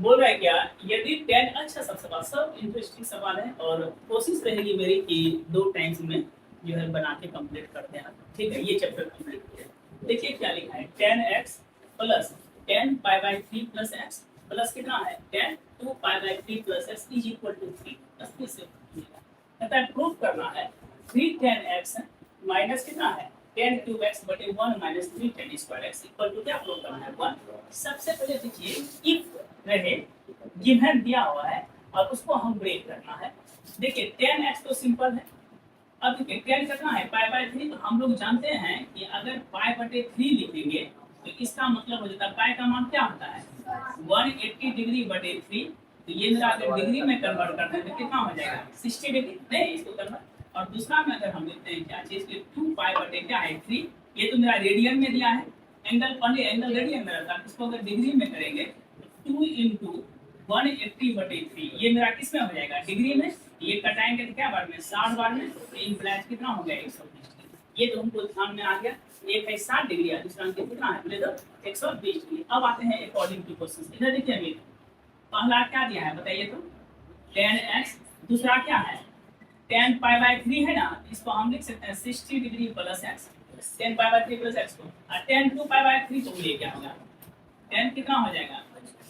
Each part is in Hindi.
बोल रहा है क्या, यदि 10 अच्छा सब सवाल सब इंटरेस्टिंग सवाल है और कोशिश रहेगी मेरी कि 2 टाइम्स में जो है बना के कंप्लीट करते हैं। ठीक है, ये चैप्टर कंप्लीट किया। देखिए क्या लिखा है, 10x plus 10 pi by 3 plus x plus कितना है 10 2 pi by 3 plus x is equal to 3। बस इससे मतलब प्रूफ करना है 3 10x माइनस कितना है 10 क्यूब एक्स बटे 1 minus 3 10 square x equal to क्या प्रूफ करना है 1। सबसे पहले देखिए इफ रहे गिवन दिया हुआ है और उसको हम ब्रेक करना है। देखिए 10x तो सिंपल है। अब देखिए 10 कितना है पाई बाय 3, तो हम लोग जानते हैं कि अगर पाई बटे 3 लिखेंगे तो इसका मतलब हो जाता है पाई का मान क्या होता है 180 डिग्री बटे 3। तो ये मेरा अगर डिग्री में कन्वर्ट करते हैं तो कितना हो जाएगा 60 डिग्री, नहीं इसको कन्वर्ट। और दूसरा में अगर हम लिखते हैं क्या चीज के 2 पाई बटे क्या है 3, ये तो मेरा रेडियन में दिया है, एंगल पहले एंगल रेडियन में रहता है, इसको अगर डिग्री में करेंगे तो 2 इंटू 180 बटे 3 ये मेरा किस में हो जाएगा डिग्री में। ये कटाएंगे तो क्या बार में 60 बार में, तो इम्प्लाइज कितना हो गया 120 डिग्री। ये तो हमको ध्यान में आ गया। एक है 60 डिग्री है, दूसरा अंक कितना है बोले तो 120 डिग्री। अब आते हैं अकॉर्डिंग टू क्वेश्चन। इधर देखिए अभी पहला क्या दिया है बताइए तो 10x, दूसरा क्या है 10 पाई बाय 3 है ना, इसको हम लिख सकते हैं 60 degree plus x 10 pi by 3 plus x को, और 10 2 पाई बाय 3 तो ये क्या होगा 10 कितना हो जाएगा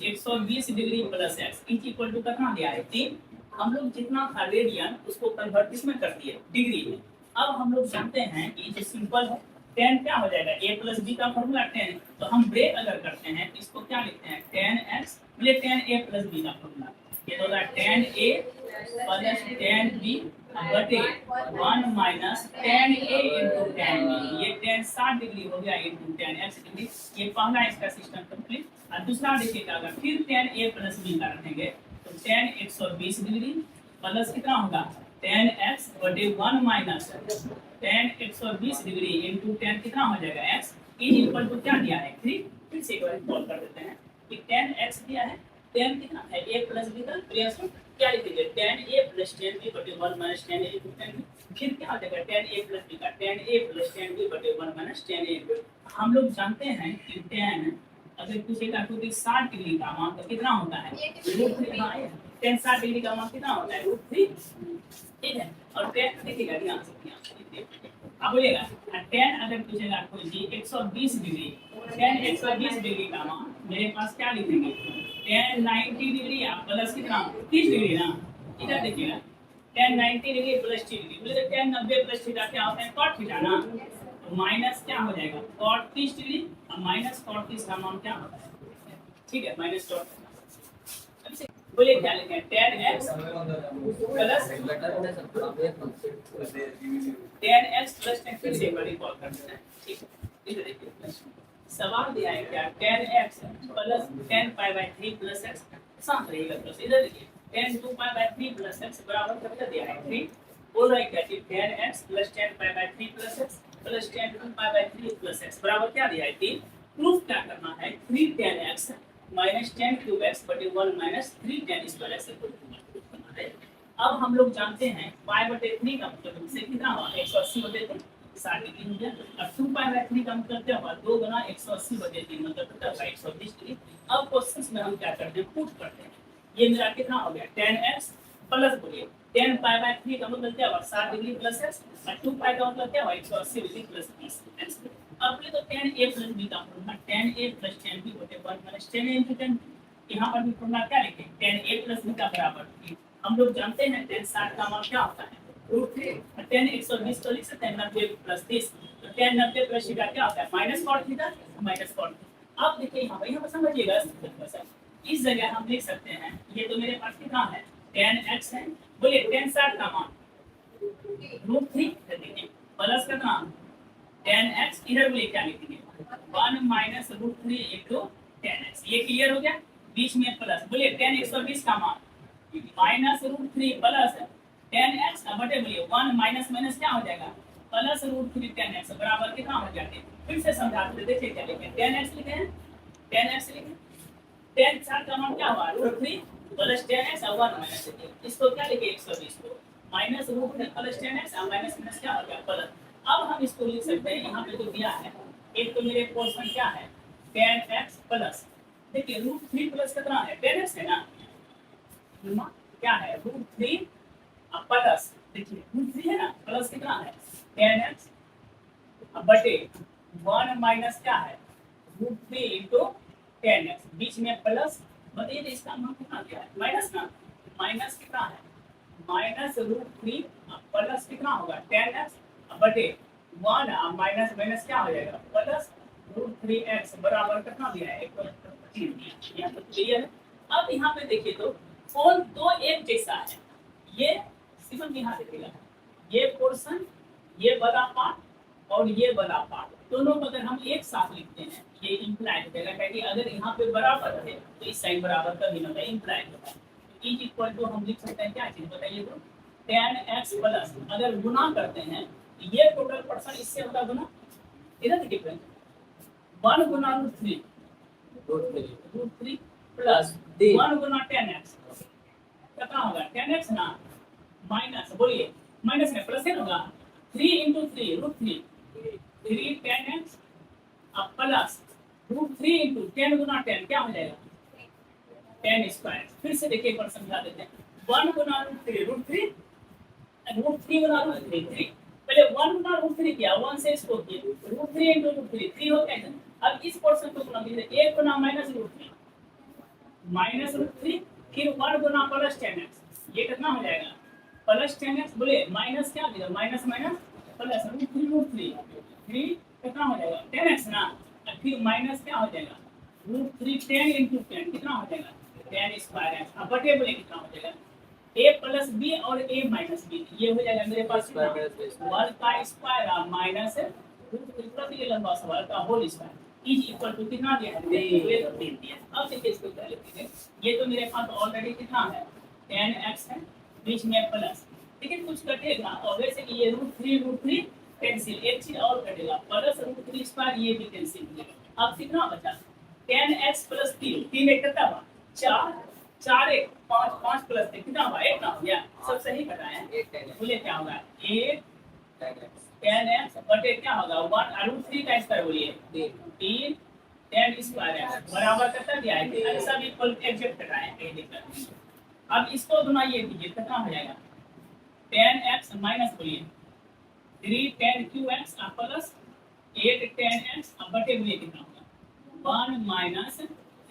120 degree plus x equal to कितना दिया है 3। हम लोग जितना था रेडियन उसको कन्वर्ट इसमें कर दिए डिग्री में। अब हम लोग जानते हैं कि जो सिंपल है 10 क्या हो जाएगा a प्लस बी का फॉर्मूला 10, तो हम ब्रेक अगर करते हैं तो इसको क्या लिखते हैं 10x बोले 10a प्लस बी का फॉर्मूला, ये तो होगा 10a प्लस 10b बटे 1 माइनस 10a इंटू 10b। ये 10 60 डिग्री हो गया इंटू 10x डिग्री। ये पहला इसका सिस्टम कंप्लीट। और दूसरा देखिएगा अगर फिर 10a प्लस बी का रखेंगे तो 10 120 डिग्री प्लस कितना होगा 10x बटे 1 माइनस 10 120 डिग्री इंटू 10 कितना हो जाएगा x इज इक्वल टू क्या दिया है 3। फिर से एक बार सॉल्व कर देते हैं कि 10x दिया है 10 कितना है a प्लस b का प्रियसम क्या लिखेंगे 10a प्लस 10b बटे 1 माइनस 10a इंटू 10b। फिर क्या हो जाएगा 10a प्लस b का 10a प्लस 10b बटे 1 माइनस 10a। हम लोग जानते हैं कि 10 अगर पूछेगा तो 60 डिग्री का मान तो कितना होता है √3। 10 60 डिग्री का मान कितना होता है √3, ठीक है। और 10 देखिएगा ध्यान से अब बोलिएगा 10 अगर पूछेगा कोई जी 120 डिग्री 10 120 डिग्री का मान मेरे पास क्या लिखेंगे 10 90 डिग्री प्लस कितना 30 डिग्री ना। इधर देखिएगा 10 90 डिग्री प्लस 30 डिग्री बोले 10 90 प्लस थीटा क्या होता है cot थीटा ना, तो माइनस क्या हो जाएगा cot 30 डिग्री और माइनस cot 30 का मान क्या होता है, ठीक है माइनस cot। बोलिए क्या लिखें 10x प्लस 10x प्लस 10 फिर से एक बार रिकॉल कर देते हैं, ठीक है। इधर देखिए सवाल दिया है क्या 10x plus 10 pi by 3 plus x साथ रहेगा प्लस। इधर देखिए 10 2 पाई बाय 3 प्लस x बराबर कितना दिया है 3। बोल रहा है क्या कि 10x plus 10 pi by 3 plus x plus 10 2 pi by 3 plus x बराबर क्या दिया है 3। प्रूफ क्या करना है 3 10x माइनस 10 क्यूब एक्स बटे 1 minus 3 10 square x equal to करना है। अब हम लोग जानते हैं पाई बटे 3 का मतलब इससे कितना हुआ 180 बटे 3 60 डिग्री हो गया, और 2 पाई बाय 3 का मतलब क्या हुआ 2 गुना 180 बटे 3 मतलब कितना होगा 120 डिग्री। अब क्वेश्चंस में हम क्या करते हैं पुट करते हैं, ये मेरा कितना हो गया 10x प्लस बोलिए 10 पाई बाय 3 का मतलब क्या हुआ 60 डिग्री प्लस x और 2 पाई का मतलब क्या हुआ 180 डिग्री प्लस 30। अब बोले तो 10a प्लस b का फॉर्मूला 10a प्लस 10b बटे 1 माइनस 10a into 10। यहाँ पर भी फॉर्मूला क्या लिखें 10a प्लस b का बराबर हम लोग जानते हैं 10 60 का मान क्या होता है √3 10 120 तो लिख सकते हैं 90 प्लस 30, तो 10 90 प्लस थीटा क्या होता है minus cot theta minus cot। अब देखिए यहाँ पर समझिएगा इस जगह हम लिख सकते हैं ये तो मेरे पास कितना है 10x है, बोलिए 10 60 का मान √3 देखिए प्लस कितना 10x इधर बोलिए क्या लिखेंगे 1 माइनस √3 into 10x। ये क्लियर हो गया, बीच में प्लस बोलिए 10 120 का मान माइनस √3 प्लस 10x बटे बोलिए 1 माइनस माइनस क्या हो जाएगा प्लस √3 10x बराबर कितना हो जाएगा। फिर से समझा देते देखिए क्या लिखें 10x लिखे हैं 10x लिखे 10 60 का मान क्या हुआ √3 प्लस 10x और 1 माइनस इसको क्या लिखे 120 को माइनस √3 प्लस 10x और माइनस माइनस क्या हो गया प्लस। अब हम इसको लिख सकते हैं यहाँ पे जो दिया है एक तो मेरे पोर्शन क्या है 10x प्लस देखिए रूट 3 प्लस कितना है 10x है ना, क्या है रूट 3 प्लस, देखिए रूट 3 है ना, प्लस कितना है 10x बटे 1 माइनस क्या है रूट 3 इंटू 10x, बीच में प्लस, बताइए इसका मान कितना क्या है माइनस ना, माइनस कितना है माइनस रूट 3 प्लस कितना होगा 10x बटे 1 माइनस माइनस क्या हो जाएगा प्लस रूट 3x बराबर कितना दिया है 1/3, यहाँ तो क्लियर है। अब यहाँ पे देखिए तो कौन दो एक जैसा है, ये सिर्फ यहाँ देखिएगा, ये पोर्शन ये बड़ा पार्ट और ये बड़ा पार्ट दोनों को अगर हम एक साथ लिखते हैं ये इंप्लाइड हो जाएगा, क्योंकि अगर यहाँ पे बराबर है तो इस साइड बराबर का भी होता है इंप्लाइड होता है। इज इक्वल टू हम लिख सकते हैं क्या चीज बताइए तो 10x प्लस, अगर गुना करते हैं ये टोटल पर्सन इससे होगा गुना, इधर डिफरेंस 1 गुना रूट 3 प्लस 1 गुना 10x कितना होगा 10x ना, माइनस बोलिए माइनस में प्लस होगा 3 into 3 root 3 10x plus root 3 into 10 गुना 10 क्या हो जाएगा 10 स्क्वायर। फिर से देखिए एक बार समझा देते हैं 1 गुना रूट 3 रूट 3 गुना रूट 3 पहले 1 गुना रूट 3 किया 1 से इसको किया रूट 3 इंटू रूट 3 हो गया। अब इस पोर्शन को गुना कीजिए 1 गुना माइनस रूट 3 फिर 1 गुना प्लस 10x, ये कितना हो जाएगा प्लस 10x, बोले माइनस क्या देगा माइनस माइनस प्लस रूट 3 कितना हो जाएगा 10x ना, फिर माइनस क्या हो जाएगा रूट 3 10 इंटू 10 कितना हो जाएगा 10 स्क्वायर x, अब बटे बोले कितना हो जाएगा a प्लस बी और a माइनस बी, ये हो जाएगा मेरे पास 1 का स्क्वायर माइनस रूट 3 प्लस ये लंबा सवाल का whole square is equal to कितना दिया है 3 दिया। अब देखिए इसको क्या लिखेंगे, ये तो मेरे पास ऑलरेडी कितना है 10x है बीच में प्लस, लेकिन कुछ कटेगा और वैसे कि ये रूट 3 कैंसिल, एक चीज और कटेगा प्लस रूट 3 स्क्वायर ये भी कैंसिल हो जाएगा। अब कितना बचा 10x प्लस 3 एक कितना हुआ 4 1 5 प्लस 3 कितना हुआ 1 ना हो गया, सब सही कराए बोले क्या होगा 1 10x बटे क्या होगा 1 रूट 3 का स्क्वायर बोलिए 3 10 स्क्वायर x बराबर कितना दिया है सब इक्वल एग्जैक्ट कराए कहीं दिक्कत नहीं। अब इसको गुनाइए कीजिए कितना हो जाएगा 10x माइनस बोलिए 3 10qx प्लस 8 10x बटे बोलिए कितना होगा 1 minus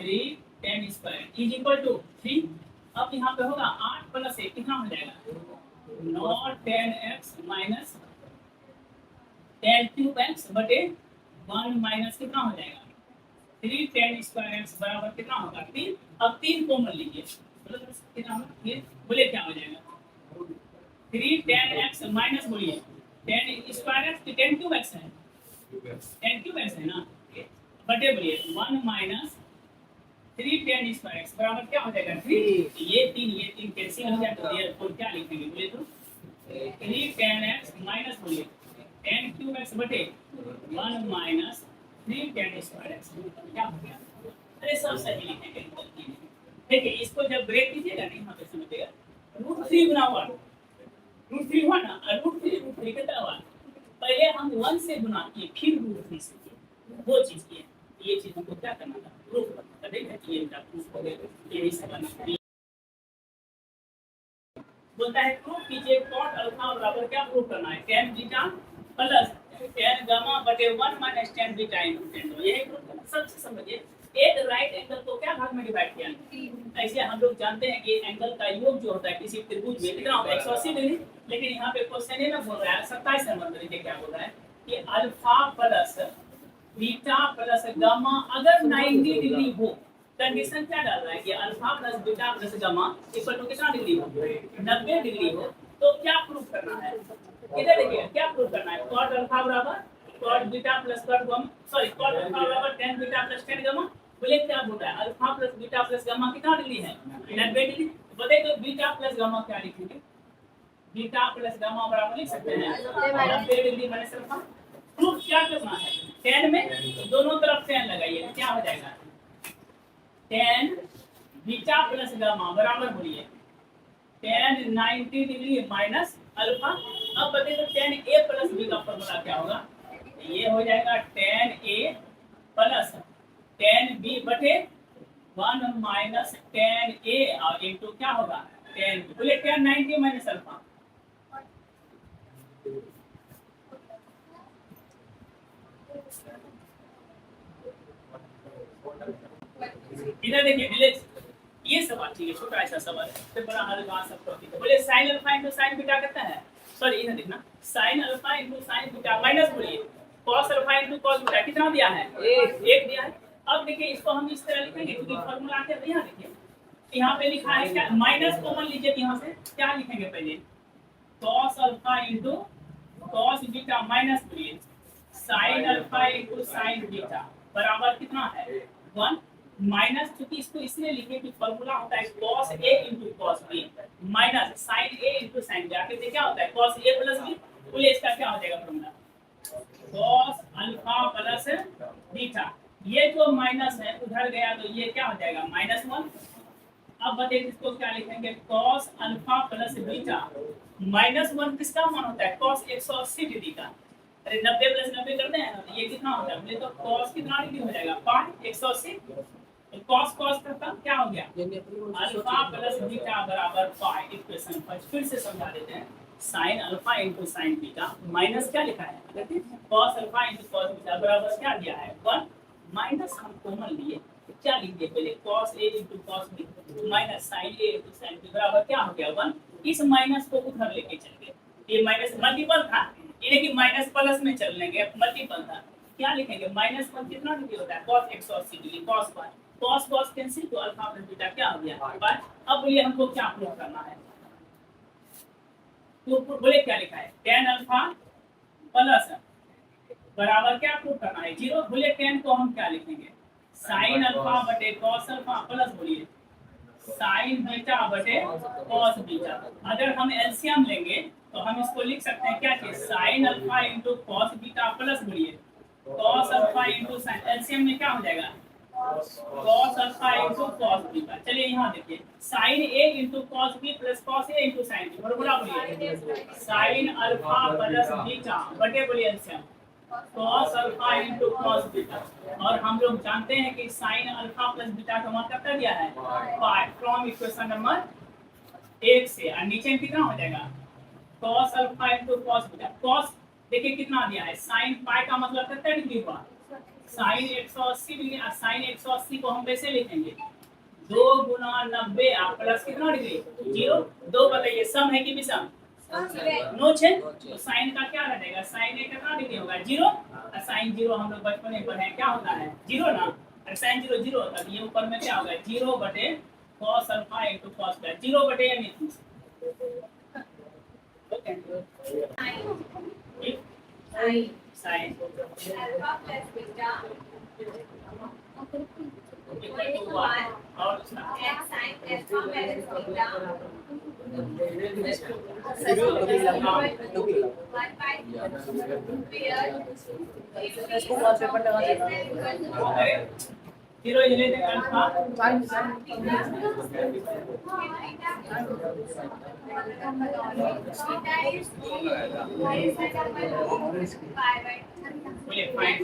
3 10 square is equal to 3। अब यहाँ पे होगा 8 प्लस 1 कितना हो जाएगा 9 10x माइनस 10 क्यूब x बटे 1 माइनस कितना हो जाएगा 3 10 स्क्वायर x बराबर कितना होगा 3। अब 3 कॉमन लीजिए कितना होगा फिर बोले क्या हो जाएगा 3 10x माइनस बोलिए 10 स्क्वायर x 10 क्यूब x है 10 क्यूब x है ना बटे बोलिए 1 माइनस 3 10 स्क्वायर x बराबर क्या हो जाएगा 3 ये 3 कैंसिल हो जाएगा ये तो क्या लिखेंगे बोले तो 3 10x माइनस बोलिए 10 क्यूब x बटे 1 माइनस 3 10 स्क्वायर x क्या हो गया, अरे सब सही लिखेंगे देखिए इसको जब ब्रेक कीजिएगा नहीं यहाँ पे समझिएगा रूट 3 गुना 1 हुआ ना रूट 3 कितना हुआ, पहले हम 1 से गुना किए फिर रूट 3 से किए वो चीज किए, ये चीज हमको क्या करना था प्रूफ करना था, देखिए ये प्रूफ हो गया यही सवाल बोलता है प्रूफ कीजिए कॉट अल्फा बराबर क्या प्रूफ करना है tan beta plus tan gamma बटे 1 minus tan beta into tan, यही प्रूफ करना। सबसे समझिए एक राइट एंगल को क्या भाग में डिवाइड किया, ऐसे हम लोग जानते हैं कि एंगल का योग जो होता है किसी त्रिभुज में कितना होता है 180 डिग्री, लेकिन यहाँ पे क्वेश्चन में बोल रहा है 27 नंबर तरीके क्या बोल रहा है कि alpha plus beta plus gamma अगर 90 डिग्री हो, कंडीशन क्या डाल रहा है कि alpha plus beta plus gamma equal to कितना डिग्री हो 90 डिग्री हो, तो क्या प्रूफ करना है इधर देखिए क्या प्रूफ करना है cot अल्फा बराबर cot beta plus cot gamma sorry cot alpha बराबर tan beta plus tan gamma, बोले क्या बोल रहा है alpha plus beta plus gamma कितना डिग्री है 90 डिग्री, बताइए तो बीटा प्लस गामा क्या लिखेंगे, बीटा प्लस गामा बराबर लिख सकते हैं 90 डिग्री माइनस अल्फा। प्रूफ क्या करना है tan में दोनों तरफ tan लगाइए क्या हो जाएगा tan बीटा प्लस गामा बराबर बोलिए tan 90 डिग्री माइनस अल्फा। अब बताइए तो tan a प्लस b का फॉर्मूला क्या होगा, ये हो जाएगा tan a plus tan b बटे 1 माइनस टेन ए और इंटू क्या होगा 10, बोले 10 90 माइनस अल्फा। इधर देखिए रिलेक्स, ये सवाल ठीक है, छोटा ऐसा सवाल है, फिर बड़ा हल्का सब टॉपिक है। बोले sin alpha into sin beta कितना है, सॉरी इधर देखना, sin alpha into sin beta minus बोलिए cos alpha into cos beta कितना दिया है, एक दिया है। अब देखिए इसको हम इस तरह लिखेंगे क्योंकि फार्मूला आते हैं, यहाँ देखिए यहाँ पे लिखा है क्या, माइनस कॉमन लीजिए, यहाँ से क्या लिखेंगे पहले cos alpha into cos beta minus बोलिए sin alpha into sin beta बराबर कितना है 1 माइनस, क्योंकि इसको इसलिए लिखे कि फॉर्मूला होता है cos a into cos b minus sin a into sin b, आखिर में क्या होता है cos a प्लस b, बोलिए इसका क्या हो जाएगा formula cos alpha plus beta, ये जो माइनस है उधर गया तो ये क्या हो जाएगा -1। अब बताइए इसको क्या लिखेंगे cos अल्फा प्लस बीटा -1 किसका मान होता है cos 180 डिग्री का, अरे 90 प्लस 90 करते हैं ना, ये कितना होता है, तो cos कितना डिग्री हो जाएगा पाई 180, cos cos का क्या हो गया अल्फा प्लस बीटा बराबर पाई। इक्वेशन फर्स्ट फिर से समझा देते हैं, sin alpha into sin beta minus क्या लिखा है cos alpha into cos beta बराबर क्या दिया है 1 माइनस, हम कॉमन लिए क्या लिख दिए पहले cos a into cos b minus sin a into sin b बराबर क्या हो गया 1। इस माइनस को उधर लेके चल गए, ये माइनस मल्टीपल था, ये देखिए माइनस प्लस में चल लेंगे, मल्टीपल था क्या लिखेंगे -1 कितना डिग्री होता है cos 180 डिग्री, cos पर cos cos कैंसिल तो अल्फा प्लस बीटा क्या हो गया बात। अब बोलिए हमको क्या प्रूव करना है, तो बोले क्या लिखा है tan अल्फा प्लस बराबर क्या प्रूव करना है 0, बोले tan को हम क्या लिखेंगे sin अल्फा बटे cos अल्फा प्लस बोलिए sin बीटा बटे cos बीटा। अगर हम एलसीएम लेंगे तो हम इसको लिख सकते हैं क्या कि sin alpha into cos beta plus बोलिए cos alpha into sin, LCM में क्या हो जाएगा cos alpha into cos beta. चलिए यहाँ देखिए sin a into cos b plus cos a into sin b बराबर बोलिए sin अल्फा प्लस बीटा बटे बोलिए LCM cos alpha into cos beta, और हम लोग जानते हैं कि sin अल्फा प्लस बीटा का मान कितना दिया है पाई, फ्रॉम इक्वेशन नंबर 1 से, और नीचे कितना हो जाएगा cos alpha into cos beta. cos देखिए कितना दिया है sin पाई का मतलब कितना डिग्री हुआ sin 180 डिग्री, और sin 180 को हम कैसे लिखेंगे 2 गुना 90 प्लस कितना डिग्री 0, 2 बताइए सम है कि विषम, नो चेंज, तो साइन का क्या रहेगा साइन ए कितना डिग्री होगा 0, और साइन 0 हम लोग बचपन में पढ़े क्या होता है 0 ना, और साइन 0 0 होता है, ये ऊपर में क्या होगा 0 बटे cos alpha into cos beta 0 बटे या नहीं sine alpha plus beta equal to 1 और x sin alpha minus beta zero eleven alpha बोलिए फाइंड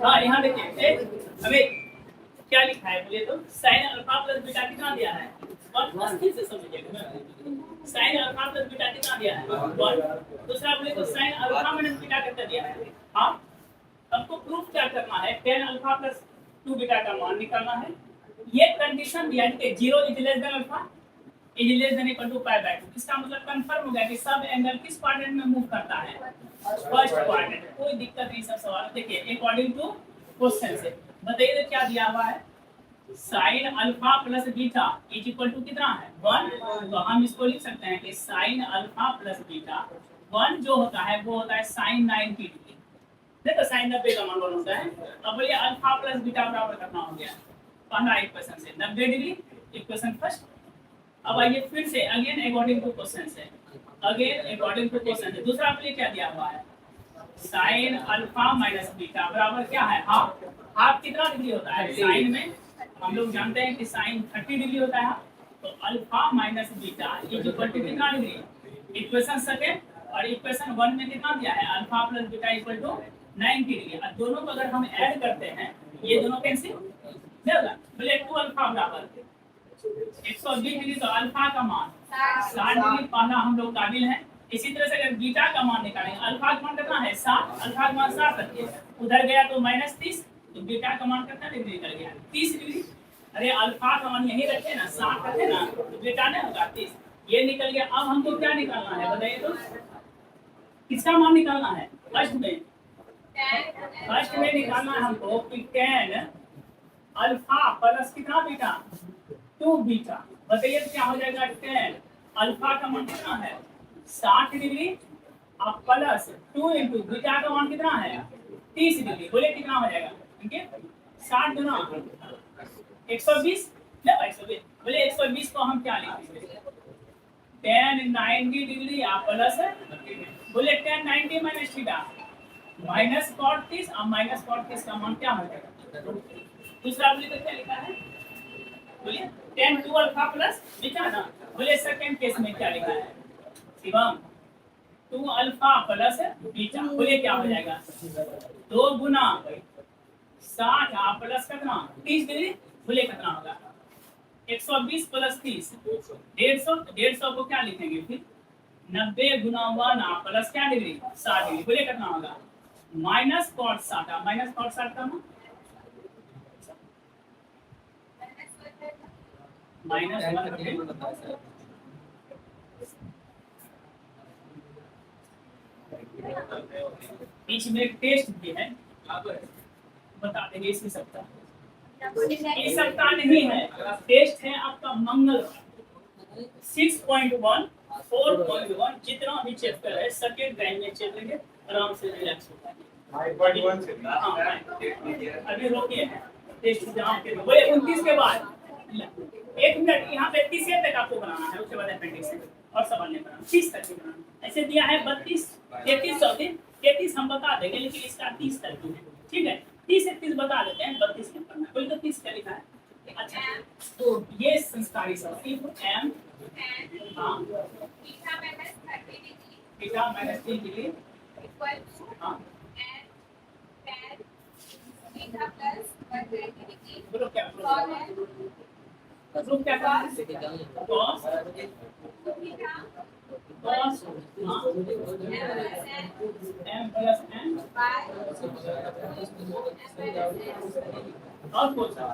हाँ यहाँ देखिए हमें क्या लिखा है बोलिए तो sin अल्फा प्लस बीटा कितना दिया है और मस्ती से समझिएगा sin अल्फा प्लस बीटा कितना दिया है 1। दूसरा बोले तो sin अल्फा माइनस बीटा कितना दिया है। हाँ हमको प्रूफ क्या करना है tan अल्फा प्लस 2 बीटा का मान निकालना है। ये कंडीशन दिया है कि 0 is less than alpha is less than equal to pi by 2, इसका मतलब कंफर्म हो गया कि सब एंगल किस क्वाड्रेंट में मूव करता है फर्स्ट क्वाड्रेंट, कोई दिक्कत नहीं सब सवाल देखिए अकॉर्डिंग टू क्वेश्चन से बताइए क्या दिया हुआ है sin alpha plus beta is equal to कितना है 1, तो हम इसको लिख सकते हैं कि sin अल्फा प्लस बीटा 1 जो होता है वो होता है sin 90 डिग्री, देखो sin 90 का मान होता है। अब बोलिए अल्फा प्लस बीटा बराबर करना हो गया पहला इक्वेशन से 90 डिग्री इक्वेशन फर्स्ट। अब आइए फिर से अगेन अकॉर्डिंग टू क्वेश्चन से, अगेन अकॉर्डिंग टू क्वेश्चन से दूसरा आपके क्या दिया हुआ है sin अल्फा माइनस बीटा बराबर क्या है हाफ। हाफ कितना डिग्री होता है साइन में हम लोग जानते हैं कि साइन 30 डिग्री होता है, तो alpha minus beta is equal to कितना डिग्री, इक्वेशन सेकंड, और इक्वेशन 1 में कितना दिया है, alpha plus beta equal to 90 degree. अब दोनों को अगर हम ऐड करते हैं, ये दोनों कैंसिल नहीं होगा, बोले 2 अल्फा बराबर 120 डिग्री, तो अल्फा का मान 60 डिग्री पाना हम लोग काबिल हैं। इसी तरह से अगर बीटा का मान निकालेंगे, अल्फा का मान कितना है 7, अल्फा का मान 7 रखिए, उधर गया तो -30, तो बीटा का मान कितना डिग्री निकल गया 30 डिग्री। अरे अल्फा का मान यही रखे ना, 7 रखे ना, तो बीटा नहीं होगा 30, ये निकल गया। अब हमको क्या निकालना है बताइए तो, किसका मान निकालना है फर्स्ट में, फर्स्ट में निकालना है हमको कि tan अल्फा प्लस कितना बीटा 2 बीटा। बताइए क्या हो जाएगा, tan अल्फा का मान कितना है 60 डिग्री और प्लस 2 इंटू बीटा का मान कितना है 30 डिग्री। बोले कितना हो जाएगा, ठीक है 60 गुना 120, ना 120, बोले 120 को हम क्या लिखेंगे, tan 90 डिग्री प्लस, बोले tan 90 minus theta minus cot 30, और माइनस cot 30 का मान क्या हो जाएगा, दूसरा बोले तो क्या लिखा है, बोलिए tan 2 अल्फा प्लस बीटा ना। बोले सेकंड केस में क्या लिखा है शिवम, 2 अल्फा प्लस बीटा। बोले क्या हो जाएगा 2 गुना 60 प्लस कितना 30 डिग्री। बोले कितना होगा 120 प्लस 30 150, 150 को क्या लिखेंगे फिर 90 गुना 1 प्लस क्या डिग्री 60 डिग्री। बोले कितना होगा माइनस cot 60, माइनस cot 60 का मान माइनस 1, बीच में एक टेस्ट भी है, बता देंगे इसी सप्ताह, इस सप्ताह नहीं है, टेस्ट है आपका मंगलवार 6.1 4.1 जितना भी चैप्टर है सेकंड टाइम में चल लेंगे, आराम से रिलैक्स हो जाएंगे। 5.1 से अभी रोकिए टेस्ट जहाँ पे बोले 29 के बाद 1 मिनट यहाँ पे 30 तक आपको बनाना है, उसके बाद अपेंडिक्स और सवाल नहीं बनाना, 30 तक ही बनाना। ऐसे दिया है 32 33 33 हम बता देंगे, लेकिन इसका 30 तक ही है, ठीक है 30 से 30 बता देते हैं, 32 नहीं पढ़ना, कोई तो 30 का लिखा है। अच्छा तो ये संस्कारी सब m हाँ बीटा माइनस 3 डिग्री हाँ बोलो क्या प्रूफ क्या करना है cos cos हाँ m प्लस n और कौन सा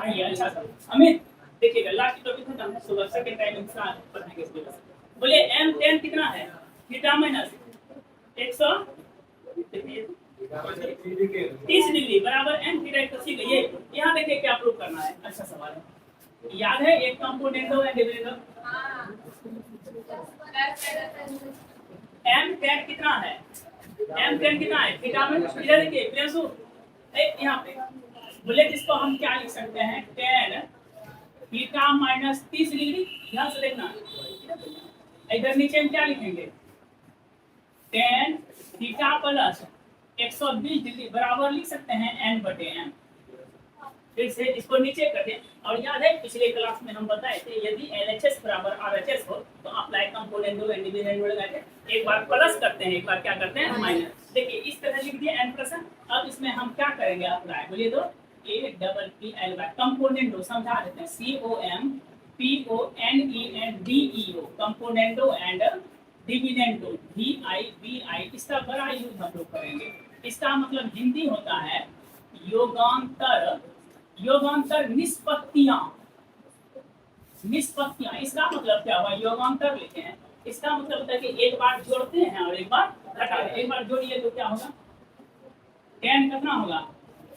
आइए। अच्छा सर अमित देखिएगा लास्ट टॉपिक खत्म है, सुबह सेकंड टाइम इंसान पढ़ाएंगे इसके बाद। बोले m tan कितना है थीटा माइनस 100 30 डिग्री बराबर n थीटा इक्वल टू ये यहाँ देखिए क्या प्रूव करना है। अच्छा सवाल है, याद है एक कंपोनेंट है डिविडेंड m tan कितना है, m tan कितना है थीटा माइनस, इधर देखिए प्रियांशु यहाँ पे बोले जिसको हम क्या लिख सकते हैं tan थीटा माइनस 30 डिग्री। ध्यान से देखना, इधर नीचे हम क्या लिखेंगे tan थीटा प्लस 120 डिग्री बराबर लिख सकते हैं n बटे m। फिर से इसको नीचे कर दें, और याद है पिछले क्लास में हम बताए थे यदि LHS बराबर RHS हो तो अप्लाई कंपोनेंट दो इंडिविजुअल नोड लगाते हैं, एक बार प्लस करते हैं एक बार क्या करते हैं माइनस। देखिए इस तरह लिख दिया n प्लस। अब इसमें हम क्या करेंगे अप्लाई, बोलिए तो APPL कंपोनेंट दो समझा देते हैं COMPONENDEO कंपोनेंटो एंड डिविडेंडो VIBI, इसका बड़ा यूज हम लोग करेंगे। इसका मतलब हिंदी होता है योगांतर, योगांतर निष्पत्तियां, निष्पत्तियां। इसका मतलब क्या हुआ, योगांतर लिखे हैं, इसका मतलब होता है कि एक बार जोड़ते हैं और एक बार घटाते हैं। एक बार जोड़िए तो क्या होगा tan कितना होगा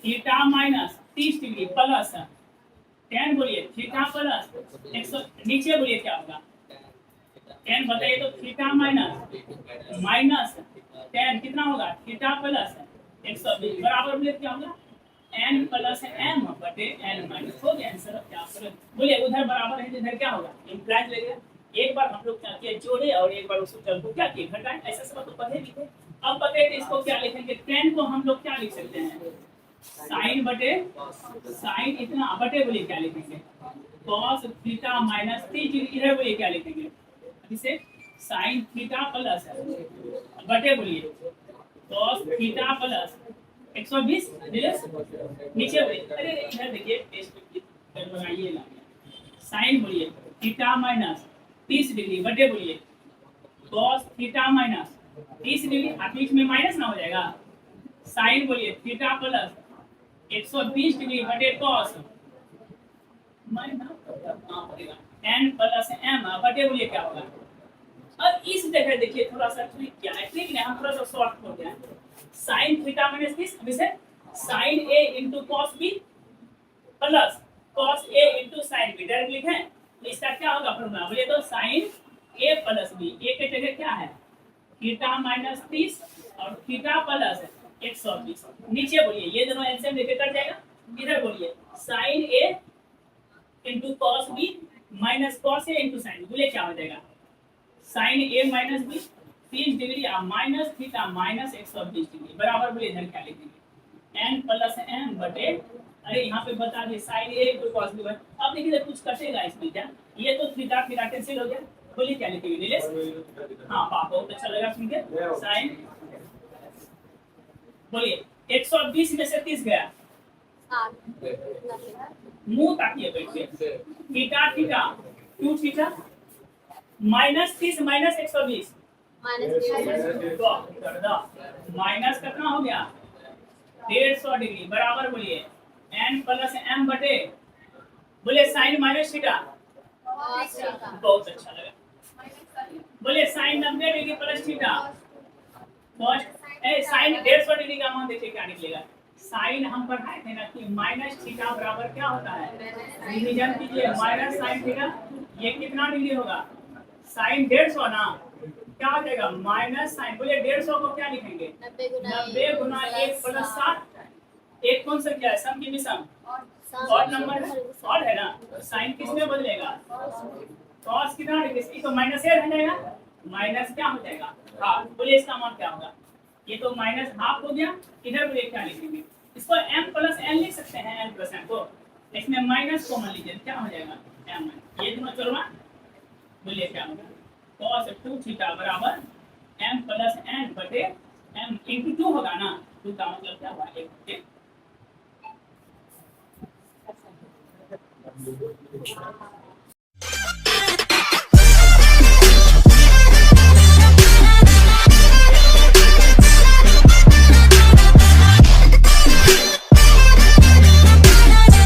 theta minus 30 degree plus tan बोलिए थीटा प्लस 100 नीचे बोलिए क्या होगा tan बताइए तो थीटा माइनस माइनस tan कितना होगा थीटा प्लस 120 बराबर बोलिए क्या होगा n प्लस m बटे n माइनस। हो गया आंसर। क्या बोलिए उधर बराबर है इधर क्या होगा इंप्लाइज लगेगा। एक बार हम लोग क्या किए जोड़े और एक बार उसको चल को क्या किए घटाएं, ऐसा सब तो पढ़े लिखे। अब पता है इसको क्या लिखेंगे tan को हम लोग क्या लिख सकते हैं साइन बटे साइन इतना बटे बोलिए क्या लिखेंगे cos थीटा माइनस 30 डिग्री, इधर बोलिए क्या लिखेंगे, इसे sin थीटा प्लस बटे बोलिए cos थीटा प्लस 120 नीचे बोलिए, अरे इधर देखिए टेस्ट बनाइए ना, साइन बोलिए थीटा माइनस 30 डिग्री बटे बोलिए cos थीटा माइनस 30 डिग्री, बीच में माइनस ना हो जाएगा, साइन बोलिए थीटा प्लस 120 डिग्री बटे cos n प्लस m बटे बोलिए क्या होगा। अब इस जगह देखिए थोड़ा सा ट्रिक क्या है, ट्रिक नहीं, हम थोड़ा सा शॉर्ट हो गया, साइन थीटा माइनस 30 अब इसे sine a into cos b plus cos a into sine b direct लिखें, तो इसका क्या होगा फॉर्मूला बोलिए तो sine a plus b, a के जगह क्या है थीटा माइनस 30 और थीटा प्लस 120, नीचे बोलिए ये दोनों एलसीएम लेके कट जाएगा, इधर बोलिए sine a into cos b minus cos a into sine, बोलिए क्या हो जाएगा sine a minus b 30 degree minus theta minus 120 degree बराबर बोलिए इधर क्या लिखेंगे n प्लस m बटे, अरे यहाँ पे बता दिए sine a into cos b, अब देखिए कुछ कटेगा इसमें क्या, ये तो थीटा थीटा कैंसिल हो गया, बोलिए क्या लिखेंगे नीलेश, हाँ वाह बहुत अच्छा लगा सुन के, साइन बोलिए 120 में से 30 गया, मुंह ताकिए बैठ के, theta theta 2 theta minus 30 minus 120 minus कितना हो गया 150 डिग्री बराबर बोलिए n प्लस m बटे बोलिए साइन माइनस थीटा, बहुत अच्छा लगा, बोलिए sine 90 degree plus theta cos sine 150 degree का मान देखिए क्या निकलेगा, साइन हम पढ़ाए थे ना कि माइनस थीटा बराबर क्या होता है, डिवीजन कीजिए माइनस साइन थीटा, ये कितना डिग्री होगा साइन 150 ना, क्या हो जाएगा माइनस साइन, बोलिए 150 को क्या लिखेंगे 90 गुना 1 प्लस 7, एक कौन सा क्या है सम की विषम ऑड नंबर है, ऑड है ना, साइन किस में बदलेगा कॉस कितना डिग्री, तो माइनस ए रह जाएगा, माइनस क्या हो जाएगा हाफ, बोलिए इसका मान क्या होगा, ये तो माइनस हाफ हो गया, इधर बोलिए क्या लिखेंगे, इसको m प्लस n लिख सकते हैं, n प्लस n को, इसमें माइनस कॉमन लीजिए क्या हो जाएगा m, ये दोनों चलवा बोलिए क्या होगा cos 2 थीटा बराबर m प्लस n बटे m इंटू 2 होगा ना, 2 का मतलब क्या हुआ 1 बटे